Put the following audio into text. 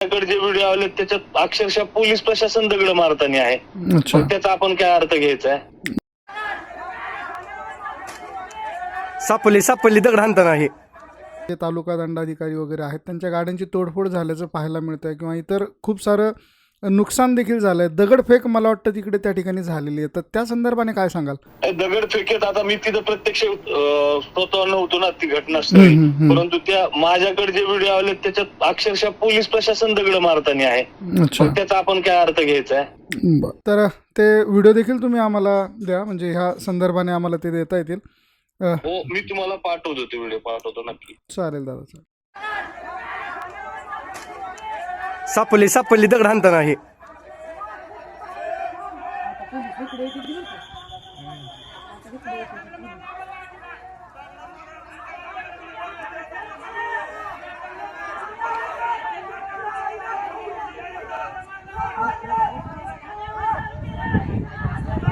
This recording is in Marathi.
माझ्याकडे जे व्हिडिओ आले त्याच्यात अक्षरशः पोलीस प्रशासन दगड मारताना आहे. मग त्याचा आपण काय अर्थ घ्यायचा आहे? सापली दगड हाणताना आहे. जे तालुका दंडाधिकारी वगैरे आहेत त्यांच्या गाड्यांची तोडफोड झाल्याचं पाहायला मिळतंय किंवा इतर खूप सारं नुकसान देखील झालंय. दगडफेक मला वाटतं तिकडे त्या ठिकाणी झालेली आहे, तर त्या संदर्भाने काय सांगाल? दगडफेकेत आता मी तिथं प्रत्यक्ष स्वतः नव्हतो ना ती घटनास्थळी, परंतु त्या माझ्याकडे जे व्हिडिओ आले त्याच्यात अक्षरशः पोलीस प्रशासन दगड मारताना आहे. मग त्याचा आपण काय अर्थ घ्यायचा आहे? तर ते व्हिडिओ देखील तुम्ही आम्हाला द्या, म्हणजे ह्या संदर्भाने आम्हाला ते देता येतील. हो, मी तुम्हाला पाठवतो, ते व्हिडिओ पाठवतो नक्की. चालेल दादा, चालेल. सापली दगड हाणताना आहे.